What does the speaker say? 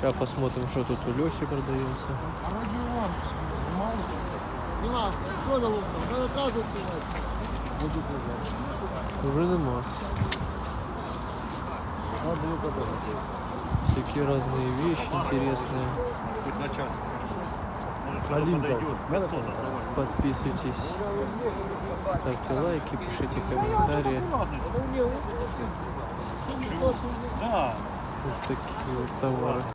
Сейчас посмотрим, что тут у Лехи продается. Нема, що на лодку? Треба одразу відкривати. Уже нема. Всякие разные вещи интересные. Хоть на час. Может, Один подойдет. зал. 500 отдавай. Подписывайтесь, ставьте лайки, пишите комментарии. Да. Вот такие вот товары.